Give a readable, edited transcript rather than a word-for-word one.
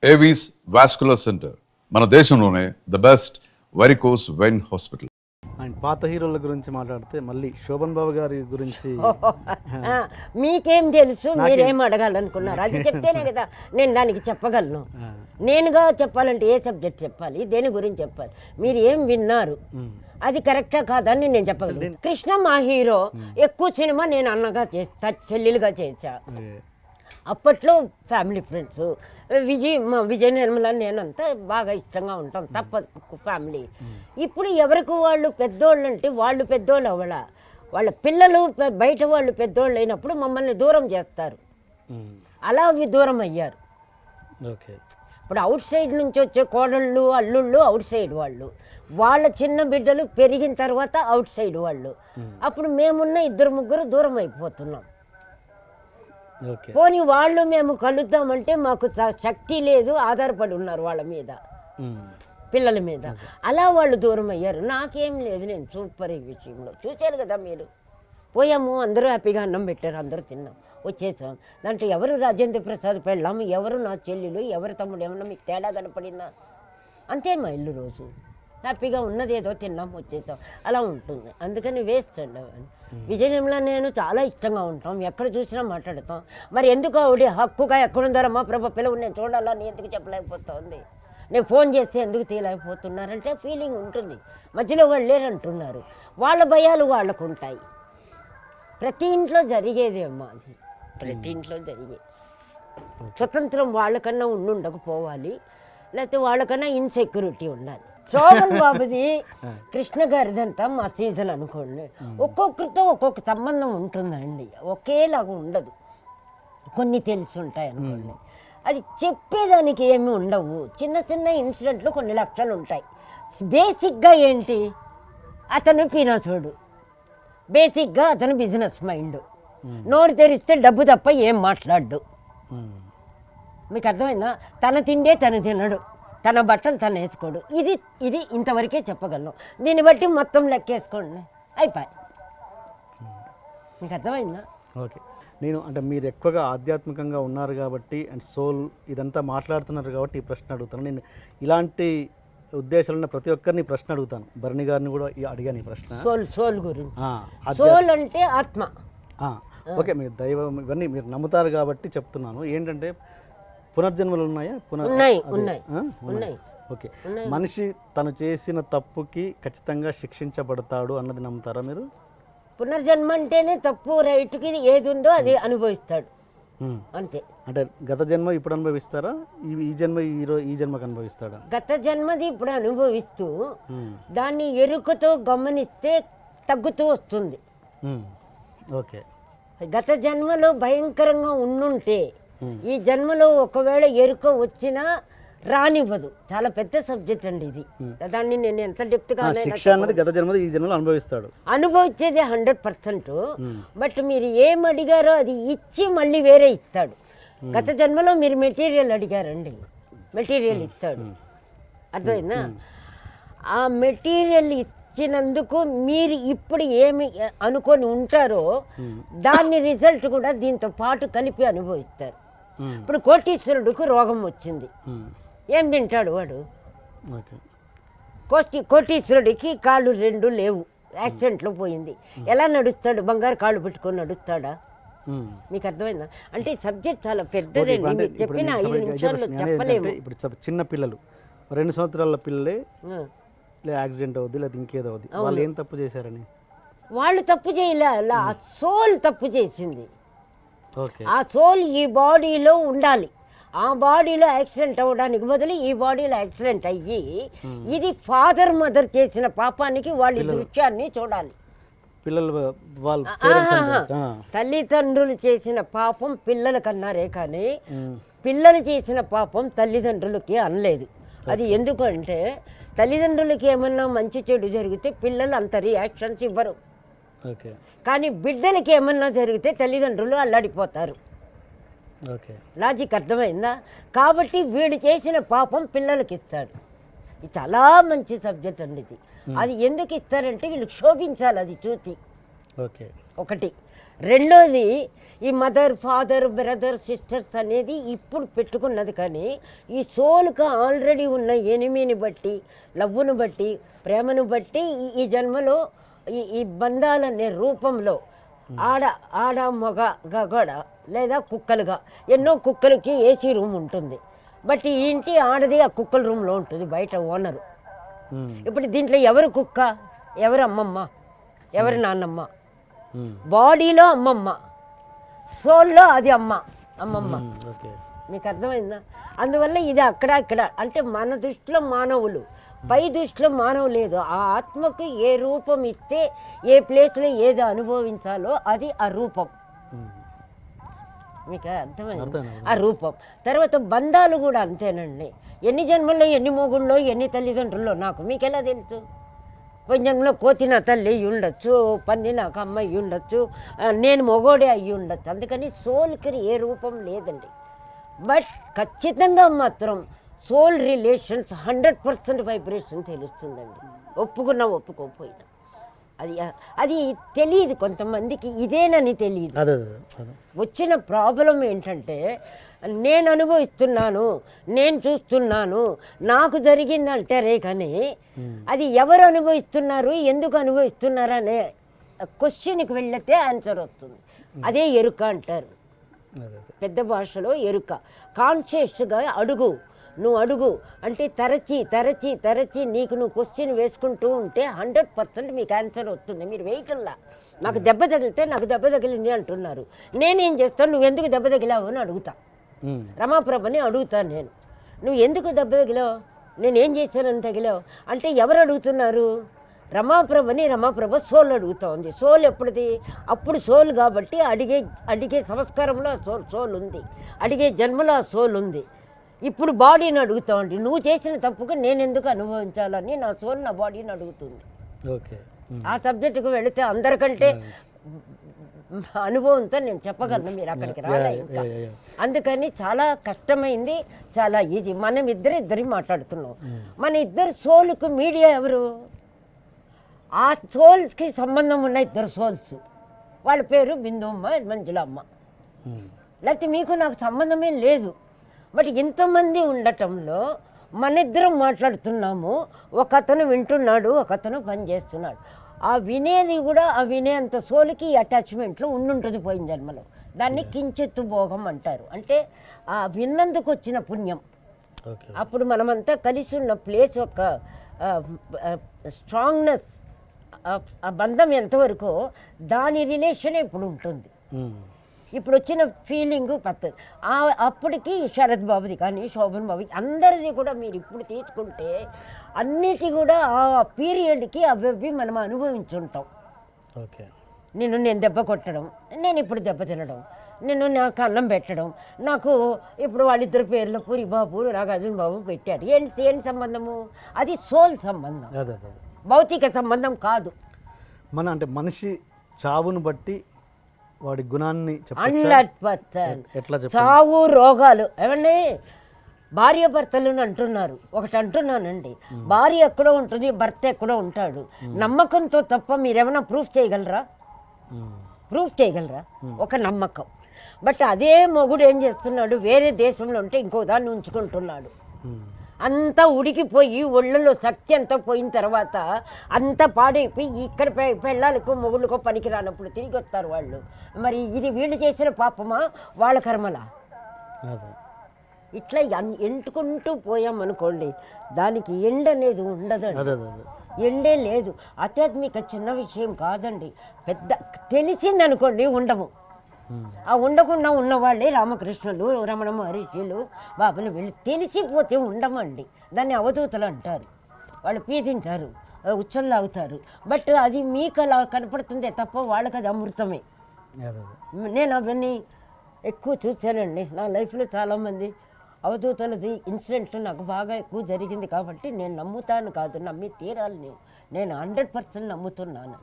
Avis vascular centre మన దేశంలోనే the best varicose vein hospital. And పాత హీరోల గురించి మాట్లాడితే మళ్ళీ శోభన్ బాబు గారి గురించి మీకేం తెలుసు, మీరేం అడగాలనుకున్నారు అది చెప్తేనే కదా నేను దానికి చెప్పగలను. నేనుగా చెప్పాలంటే ఏ సబ్జెక్ట్ చెప్పాలి, దేని గురించి చెప్పాలి, మీరు ఏం విన్నారు, అది కరెక్టా కాదని నేను చెప్పగలను. కృష్ణ మా హీరో, ఎక్కువ సినిమా నేను అన్నగా చేస్తా, చెల్లెలుగా చేసా. అప్పట్లో ఫ్యామిలీ ఫ్రెండ్స్, విజయ నిర్మల నేనంతా బాగా ఇష్టంగా ఉంటాం, తప్ప ఫ్యామిలీ. ఇప్పుడు ఎవరికి వాళ్ళు పెద్దోళ్ళు అంటే వాళ్ళు పెద్దోళ్ళు అవ్వాల, వాళ్ళ పిల్లలు బయట వాళ్ళు పెద్దోళ్ళు అయినప్పుడు మమ్మల్ని దూరం చేస్తారు. అలా దూరం అయ్యారు. ఇప్పుడు అవుట్ సైడ్ నుంచి వచ్చే కోడళ్ళు అల్లుళ్ళు అవుట్ సైడ్ వాళ్ళు, వాళ్ళ చిన్న బిడ్డలు పెరిగిన తర్వాత అవుట్ సైడ్ వాళ్ళు. అప్పుడు మేమున్న ఇద్దరు ముగ్గురు దూరం అయిపోతున్నాం. పోనీ వాళ్ళు మేము కలుద్దామంటే మాకు శక్తి లేదు, ఆధారపడి ఉన్నారు వాళ్ళ మీద, పిల్లల మీద. అలా వాళ్ళు దూరం అయ్యారు. నాకేం లేదు, నేను సూపర్ ఈ విషయంలో చూశారు కదా మీరు. పోయాము, అందరూ హ్యాపీగా అన్నం పెట్టారు, అందరూ తిన్నాం, వచ్చేసాం. దాంట్లో ఎవరు రాజేంద్ర ప్రసాద్ పెళ్ళాము, ఎవరు నా చెల్లెలు, ఎవరు తమ్ముడు, ఏమన్నా మీకు తేడా కనపడిందా? అంతే మా ఇల్లు. రోజు హ్యాపీగా ఉన్నది ఏదో తిన్నాం, వచ్చేసాం, అలా ఉంటుంది. అందుకని వేస్ట్ అండి. విజయనిర్మల నేను చాలా ఇష్టంగా ఉంటాం, ఎక్కడ చూసినా మాట్లాడతాం. మరి ఎందుకు ఆవిడ హక్కుగా ఎక్కడుందారమ్మా ప్రభా పిల్లలు నేను చూడాలా, నీ ఎందుకు చెప్పలేకపోతుంది, నేను ఫోన్ చేస్తే ఎందుకు తీయలేకపోతున్నారంటే ఫీలింగ్ ఉంటుంది. మధ్యలో వాళ్ళు లేరంటున్నారు, వాళ్ళ భయాలు వాళ్ళకు ఉంటాయి. ప్రతి ఇంట్లో జరిగేదే అమ్మా అది, ప్రతి ఇంట్లో జరిగే. స్వతంత్రం వాళ్ళకన్నా ఉండకపోవాలి, లేకపోతే వాళ్ళకన్నా ఇన్సెక్యూరిటీ ఉండాలి. శోభన్ బాబుది కృష్ణ గారిదంతా మా సీజన్ అనుకోండి. ఒక్కొక్కరితో ఒక్కొక్క సంబంధం ఉంటుందండి, ఒకేలాగా ఉండదు. కొన్ని తెలిసి ఉంటాయి అనుకోండి, అది చెప్పేదానికి ఏమి ఉండవు. చిన్న చిన్న ఇన్సిడెంట్లు కొన్ని లక్షలు ఉంటాయి. బేసిక్గా ఏంటి, అతను పీనాసోడు, బేసిక్గా అతను బిజినెస్ మైండ్, నోరు తెరిస్తే డబ్బు తప్ప ఏం మాట్లాడు. మీకు అర్థమైందా? తన తిండే తను తినడు, తన బట్టలు తను వేసుకోడు. ఇది ఇంతవరకే చెప్పగలను. దీన్ని బట్టి మొత్తం లెక్కేసుకోండి, అయిపోయి. మీకు అర్థమైందా? ఓకే. నేను అంటే మీరు ఎక్కువగా ఆధ్యాత్మికంగా ఉన్నారు కాబట్టి అండ్ సోల్ ఇదంతా మాట్లాడుతున్నారు కాబట్టి ఈ ప్రశ్న అడుగుతాను. నేను ఇలాంటి ఉద్దేశాలున్న ప్రతి ఒక్కరిని ప్రశ్న అడుగుతాను. భరణి గారిని కూడా అడిగాను ఈ ప్రశ్న. సోల్ గురించి. సోల్ అంటే ఆత్మ. ఓకే, మీరు దైవం ఇవన్నీ మీరు నమ్ముతారు కాబట్టి చెప్తున్నాను. ఏంటంటే పునర్జన్మలు ఉన్నాయా? ఉన్నాయి. ఓకే. మనిషి తను చేసిన తప్పుకి ఖచ్చితంగా శిక్షించబడతాడు అన్నది నమ్ముతారా మీరు? పునర్జన్మ అంటేనే తప్పు రైట్కి ఏది ఉందో అది అనుభవిస్తాడు, అంతే. అంటే గత జన్మ ఇప్పుడు అనుభవిస్తారా, ఈ జన్మ ఈ జన్మకు అనుభవిస్తాడా? గత జన్మది ఇప్పుడు అనుభవిస్తూ దాన్ని ఎరుకతో గమనిస్తే తగ్గుతూ వస్తుంది. ఓకే. గత జన్మలో భయంకరంగా ఉండుంటే ఈ జన్మలో ఒకవేళ ఎరుక వచ్చినా రానివ్వదు. చాలా పెద్ద సబ్జెక్ట్ అండి ఇది. దాన్ని నేను ఎంత డెప్త్గా అనుభవించేది 100%. బట్ మీరు ఏం అడిగారో అది ఇచ్చి మళ్ళీ వేరే ఇస్తాడు. గత జన్మలో మీరు మెటీరియల్ అడిగారండి, మెటీరియల్ ఇస్తాడు. అర్థమైందా? ఆ మెటీరియల్ ఇచ్చినందుకు మీరు ఇప్పుడు ఏమి అనుకొని ఉంటారో దాని రిజల్ట్ కూడా దీంతో పాటు కలిపి అనుభవిస్తారు. ఇప్పుడు కోటీశ్వరుడికి రోగం వచ్చింది, ఏం తింటాడు వాడు? కోటీశ్వరుడికి కాళ్ళు 2 లేవు, యాక్సిడెంట్లో పోయింది, ఎలా నడుస్తాడు? బంగారు కాళ్ళు పెట్టుకొని నడుస్తాడా? మీకు అర్థమైందా? అంటే సబ్జెక్ట్ చాలా పెద్దదండి, మీకు చెప్పిన 5 నిమిషాల్లో చెప్పలేము. ఇప్పుడు చిన్న పిల్లలు 2 సంవత్సరాల పిల్లలే యాక్సిడెంట్ అవుద్ది, లేదా ఇంకేదో అవుద్ది, వాళ్ళు ఏం తప్పు చేశారని? వాళ్ళు తప్పు చేయలే, ఆ సోల్ తప్పు చేసింది. ఆ సోల్ ఈ బాడీలో ఉండాలి, ఆ బాడీలో యాక్సిడెంట్ అవ్వడానికి బదులు ఈ బాడీలో యాక్సిడెంట్ అయ్యి ఇది ఫాదర్ మదర్ చేసిన పాపానికి వాళ్ళు దృశ్యాన్ని చూడాలి. తల్లిదండ్రులు చేసిన పాపం పిల్లలకి అన్నారే కానీ పిల్లలు చేసిన పాపం తల్లిదండ్రులకి అనలేదు. అది ఎందుకంటే తల్లిదండ్రులకి ఏమన్నా మంచి చెడు జరిగితే పిల్లలు అంత రియాక్షన్స్ ఇవ్వరు, కానీ బిడ్డలకి ఏమన్నా జరిగితే తల్లిదండ్రులు అల్లాడిపోతారు. లాజిక్ అర్థమైందా? కాబట్టి వీడు చేసిన పాపం పిల్లలకి ఇస్తాడు. ఇది చాలా మంచి సబ్జెక్ట్ అండి ఇది. అది ఎందుకు ఇస్తారంటే వీళ్ళు క్షోభించాలి అది చూసి, ఒకటి. రెండోది ఈ మదర్ ఫాదర్ బ్రదర్ సిస్టర్స్ అనేది ఇప్పుడు పెట్టుకున్నది, కానీ ఈ సోల్కి ఆల్రెడీ ఉన్న ఎనిమిని బట్టి, లవ్వును బట్టి, ప్రేమను బట్టి ఈ జన్మలో ఈ బంధాలనే రూపంలో ఆడ మగ గగడ లేదా కుక్కలుగా ఎన్నో కుక్కలకి ఏసీ రూమ్ ఉంటుంది. బట్ ఈ ఇంటి ఆడది ఆ కుక్కల రూమ్లో ఉంటుంది, బయట ఓనరు. ఇప్పుడు దీంట్లో ఎవరు కుక్క, ఎవరు అమ్మమ్మ, ఎవరు నాన్నమ్మ? బాడీలో అమ్మమ్మ, సోల్లో అది అమ్మమ్మ. మీకు అర్థమైందా? అందువల్ల ఇది అక్కడ ఇక్కడ అంటే మన దృష్టిలో మానవులు, పై దృష్టిలో మానవు లేదు. ఆ ఆత్మకు ఏ రూపం ఇస్తే ఏ ప్లేస్లో ఏది అనుభవించాలో అది ఆ రూపం. మీకు అర్థమైంది? ఆ రూపం. తర్వాత బంధాలు కూడా అంతేనండి. ఎన్ని జన్మల్లో ఎన్ని మొగుళ్ళో ఎన్ని తల్లిదండ్రుల్లో నాకు మీకు ఎలా తెలుసు? కొంచెంలో కోతి నా తల్లి అయ్యి ఉండొచ్చు, పంది నాకు అమ్మ అయ్యి ఉండొచ్చు, నేను మొగోడే అయ్యి ఉండొచ్చు. అందుకని సోల్కి ఏ రూపం లేదండి. బట్ ఖచ్చితంగా మాత్రం సోల్ రిలేషన్స్ 100% వైబ్రేషన్ తెలుస్తుందండి, ఒప్పుకున్నా ఒప్పుకోకపోయినా. అది తెలియదు కొంతమందికి, ఇదేనని తెలియదు. వచ్చిన ప్రాబ్లం ఏంటంటే నేను అనుభవిస్తున్నాను, నేను చూస్తున్నాను, నాకు జరిగిందంటారే కానీ అది ఎవరు అనుభవిస్తున్నారు, ఎందుకు అనుభవిస్తున్నారు అనే క్వశ్చన్కి వెళ్ళితే ఆన్సర్ వస్తుంది. అదే ఎరుక అంటారు పెద్ద భాషలో. ఎరుక కాన్షియస్గా అడుగు, నువ్వు అడుగు అంటే తరచి నీకు నువ్వు క్వశ్చన్ వేసుకుంటూ ఉంటే 100% మీకు ఆన్సర్ వస్తుంది. మీరు వెయిటల్లా నాకు దెబ్బ తగిలితే నాకు దెబ్బ తగిలింది అంటున్నారు, నేనేం చేస్తాను, నువ్వు ఎందుకు దెబ్బ తగిలావు అని అడుగుతా. రమాప్రభని అడుగుతాను నేను, నువ్వు ఎందుకు దెబ్బ తగిలావు, నేనేం చేశానని తగిలావు అంటే ఎవరు అడుగుతున్నారు? రమాప్రభ సోల్ అడుగుతా ఉంది. సోల్ ఎప్పుడుది? అప్పుడు సోల్ కాబట్టి అడిగే సంస్కారంలో సోల్ ఉంది, అడిగే జన్మలో సోల్ ఉంది. ఇప్పుడు బాడీని అడుగుతామండి, నువ్వు చేసిన తప్పుగా నేను ఎందుకు అనుభవించాలని నా సోల్ నా బాడీని అడుగుతుంది. ఆ సబ్జెక్టుకు వెళితే అందరికంటే అనుభవంతో నేను చెప్పగలను, మీరు అక్కడికి రాలే ఇంకా. అందుకని చాలా కష్టమైంది, చాలా ఈజీ. మనం ఇద్దరి మాట్లాడుతున్నాం. మన ఇద్దరు సోల్కు మీడియా ఎవరు? ఆ సోల్స్కి సంబంధం ఉన్న ఇద్దరు సోల్స్, వాళ్ళ పేరు బిందుమ్మ, మంజులమ్మ. లేకపోతే మీకు నాకు సంబంధమే లేదు. బట్ ఇంతమంది ఉండటంలో మన ఇద్దరం మాట్లాడుతున్నాము, ఒక అతను వింటున్నాడు, ఒక అతను పని చేస్తున్నాడు. ఆ వినేది కూడా ఆ వినేంత సోలుకి అటాచ్మెంట్లో ఉండుంటుంది పోయిన జన్మలో. దాన్ని కించెత్తు భోగం అంటారు. అంటే ఆ విన్నందుకు వచ్చిన పుణ్యం. అప్పుడు మనమంతా కలిసి ఉన్న ప్లేస్ యొక్క స్ట్రాంగ్నెస్, ఆ బంధం ఎంతవరకు దాని రిలేషనే ఇప్పుడు ఉంటుంది. ఇప్పుడు వచ్చిన ఫీలింగు పద్ధతి అప్పటికి శరత్ బాబుది కానీ శోభన్ బాబుది అందరిది కూడా మీరు ఇప్పుడు తీసుకుంటే అన్నిటి కూడా ఆ పీరియడ్కి అవి మనం అనుభవించుంటాం. నేను దెబ్బ కొట్టడం, నేను ఇప్పుడు దెబ్బ తినడం, నాకు అన్నం పెట్టడం, నాకు ఇప్పుడు వాళ్ళిద్దరు పేర్లు పూరి బాబు నాగార్జున బాబు పెట్టారు. ఏంటి సంబంధము? అది సోల్ సంబంధం, భౌతిక సంబంధం కాదు. అంటే మనిషి చావును బట్టి వాడి గుణాన్ని 100%. చావు రోగాలు ఏమండి, భార్య భర్తలు అంటున్నారు. ఒకటి అంటున్నానండి, భార్య ఎక్కడో ఉంటుంది, భర్త ఎక్కడో ఉంటాడు. నమ్మకంతో తప్ప మీరేమైనా ప్రూఫ్ చేయగలరా? ఒక నమ్మకం. బట్ అదే మొగుడు ఏం చేస్తున్నాడు, వేరే దేశంలో ఉంటే ఇంకో దాన్ని ఉంచుకుంటున్నాడు. అంతా ఉడికిపోయి ఒళ్ళలో శక్తి అంతా పోయిన తర్వాత అంతా పాడైపోయి ఇక్కడ పెళ్ళాలకు మొగుళ్ళకో పనికి రానప్పుడు తిరిగి వస్తారు వాళ్ళు. మరి ఇది వీళ్ళు చేసిన పాపమా వాళ్ళ కర్మలా? ఇట్లా ఎంటుకుంటూ పోయామనుకోండి, దానికి ఎండ అనేది ఉండదండి, ఎండే లేదు. ఆధ్యాత్మిక చిన్న విషయం కాదండి, పెద్ద తెలిసిందనుకోండి ఉండము. ఆ ఉండకుండా ఉన్నవాళ్ళే రామకృష్ణులు, రమణ మహర్షులు, బాబులు వీళ్ళు తెలిసిపోతే ఉండమండి. దాన్ని అవధూతలు అంటారు. వాళ్ళు పీతింటారు, ఉచ్చలు లాగుతారు. బట్ అది మీకు అలా కనపడుతుందే తప్ప వాళ్ళకి అది అమృతమే. నేను అవన్నీ ఎక్కువ చూశానండి నా లైఫ్లో. చాలామంది అవధూతలది ఇన్సిడెంట్లు నాకు బాగా ఎక్కువ జరిగింది కాబట్టి నేను నమ్ముతాను కాదు, నమ్మి తీరాలి. నేను 100% నమ్ముతున్నాను.